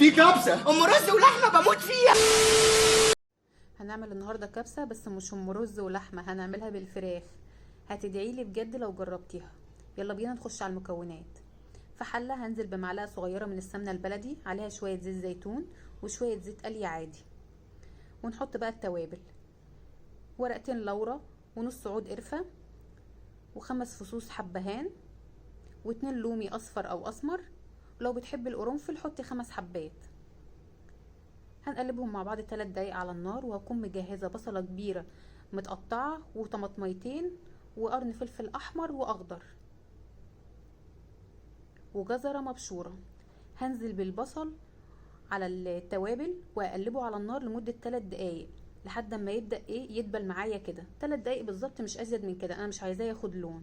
في كبسة. ام رز ولحمه بموت فيها. هنعمل النهارده كبسه، بس مش ام رز ولحمه، هنعملها بالفراخ. هتدعيلي بجد لو جربتيها. يلا بينا نخش على المكونات. في حله هنزل بمعلقه صغيره من السمنه البلدي، عليها شويه زيت زيتون وشويه زيت قلي عادي. ونحط بقى التوابل: ورقتين لورا، ونص عود قرفه، وخمس فصوص حبهان، واتنين لومي اصفر او اسمر، ولو بتحبي القرنفل حطي 5 حبات. هنقلبهم مع بعض 3 دقايق على النار، وهكون مجهزه بصله كبيره متقطعه وطماطميتين وقرن فلفل احمر واخضر وجزره مبشوره. هنزل بالبصل على التوابل واقلبه على النار لمده 3 دقايق لحد ما يبدا يدبل معايا كده. 3 دقايق بالظبط، مش ازيد من كده، انا مش عايزاه ياخد لون.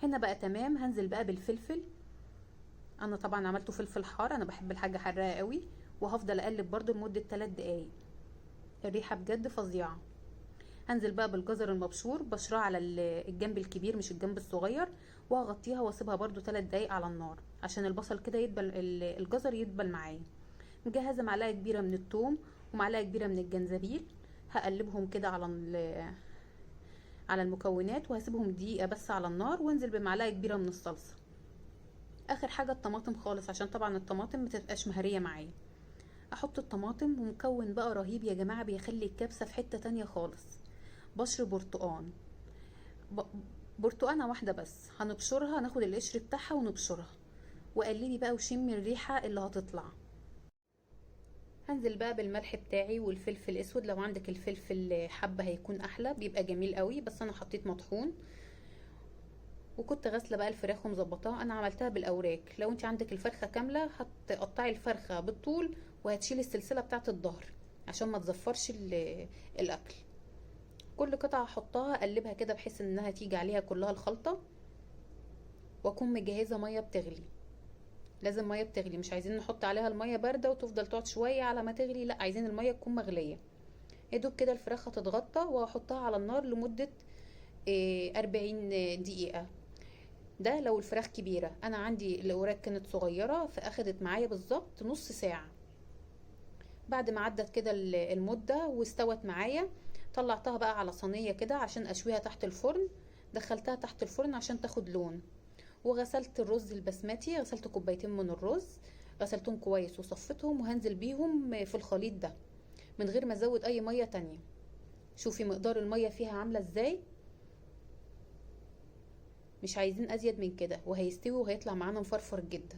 هنا بقى تمام. هنزل بقى بالفلفل. انا طبعا عملته فلفل حار، انا بحب الحاجه حراقه قوي. وهفضل اقلب برده لمده 3 دقايق. الريحه بجد فظيعه. هنزل بقى بالجزر المبشور، بشراه على الجنب الكبير مش الجنب الصغير، وهغطيها واسيبها برده 3 دقايق على النار عشان البصل كده يدبل، الجزر يدبل معايا. مجهزه معلقه كبيره من الثوم ومعلقه كبيره من الجنزبيل. هقلبهم كده على المكونات، وهسيبهم دقيقه بس على النار، وانزل بمعلقه كبيره من الصلصه. اخر حاجه الطماطم خالص، عشان طبعا الطماطم متبقاش مهريه معايا. احط الطماطم، ومكون بقى رهيب يا جماعه بيخلي الكبسه في حته تانية خالص: بشر برتقان. ب... برتقانه واحده بس هنبشرها، ناخد القشر بتاعها ونبشرها. وقلبي بقى وشمي الريحه اللي هتطلع. هنزل بقى بالملح بتاعي والفلفل الاسود، لو عندك الفلفل حبه هيكون احلى، بيبقى جميل قوي، بس انا حطيت مطحون. وكنت غاسله بقى الفراخ ومظبطاها، انا عملتها بالاوراق. لو انت عندك الفرخه كامله هتقطعي الفرخه بالطول، وهتشيلي السلسله بتاعه الظهر عشان ما تزفرش الاكل. كل قطعه احطها اقلبها كده بحيث انها تيجي عليها كلها الخلطه. واكون مجهزه ميه بتغلي. لازم ميه بتغلي، مش عايزين نحط عليها الميه بارده وتفضل تقعد شويه على ما تغلي، لا، عايزين الميه تكون مغليه. يا دوب كده الفراخ هتتغطى، وهحطها على النار لمده 40 دقيقه. ده لو الفراخ كبيرة. انا عندي الاوراق كانت صغيرة، فاخدت معايا بالظبط نص ساعة. بعد ما عدت كده المدة واستوت معايا، طلعتها بقى على صينية كده عشان اشويها تحت الفرن. دخلتها تحت الفرن عشان تاخد لون. وغسلت الرز البسمتي، غسلت كوبايتين من الرز، غسلتهم كويس وصفتهم، وهنزل بيهم في الخليط ده من غير ما ازود اي مية تانية. شوفي مقدار المية فيها عاملة ازاي، مش عايزين ازيد من كده، وهيستوي وهيطلع معانا مفرفر جدا.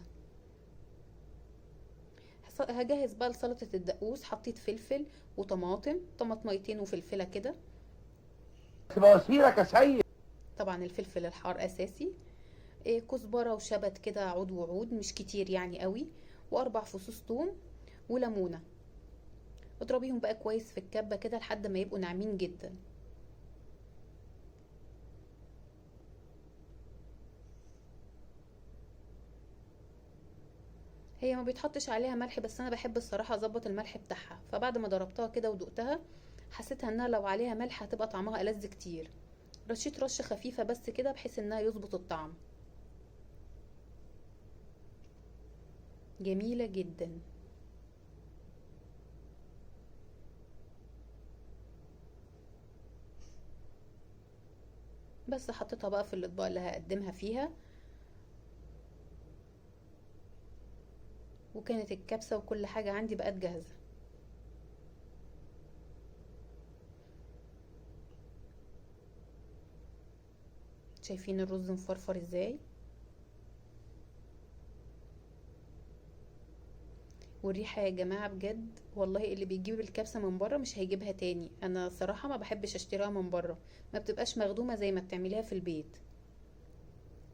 هجهز بقى لسلطة الدقوس. حطيت فلفل وطماطم، طماطميتين وفلفلة كده. بواسيرك يا سيد. طبعا الفلفل الحار اساسي. كزبرة وشبت كده عود وعود، مش كتير يعني قوي. و4 فصوص ثوم وليمونة. اضربيهم بقى كويس في الكبة كده لحد ما يبقوا ناعمين جدا. هي ما بيتحطش عليها ملح، بس انا بحب الصراحه اظبط الملح بتاعها، فبعد ما ضربتها كده ودقتها حسيتها انها لو عليها ملح هتبقى طعمها ألذ كتير. رشيت رشه خفيفه بس كده بحيث انها يظبط الطعم. جميله جدا. بس حطيتها بقى في الاطباق اللي هقدمها فيها. وكانت الكبسه وكل حاجه عندي بقت جاهزه. شايفين الرز مفرفر ازاي، والريحه يا جماعه بجد والله اللي بيجيب الكبسه من بره مش هيجيبها تاني. انا صراحه ما بحبش اشتريها من بره، ما بتبقاش مخدومه زي ما بتعمليها في البيت.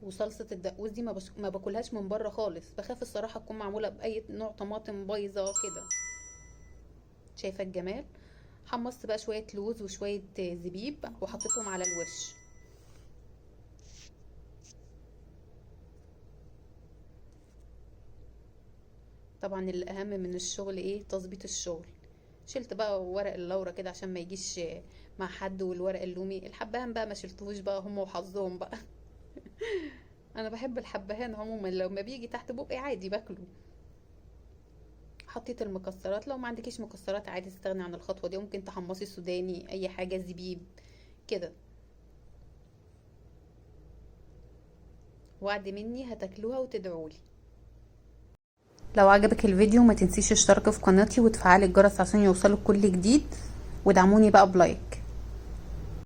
وصلصه الدقوس دي ما باكلهاش من بره خالص، بخاف الصراحه تكون معموله باي نوع طماطم بايظه كده. شايفه الجمال. حمصت بقى شويه لوز وشويه زبيب وحطيتهم على الوش. طبعا الاهم من الشغل ايه؟ تظبيط الشغل. شلت بقى ورق اللورة كده عشان ما يجيش مع حد، والورق اللومي الحبهان بقى ما شلتهوش بقى، هم وحظهم بقى. انا بحب الحبهان عموما، لو ما بيجي تحت بقي عادي باكله. حطيت المكسرات. لو ما عندكيش مكسرات عادي تستغني عن الخطوه دي، ممكن تحمصي سوداني، اي حاجه، زبيب كده. وعد مني هتاكلوها وتدعولي. لو عجبك الفيديو ما تنسيش اشتركي في قناتي وتفعلي الجرس عشان يوصلك كل جديد، ودعموني بقى بلايك.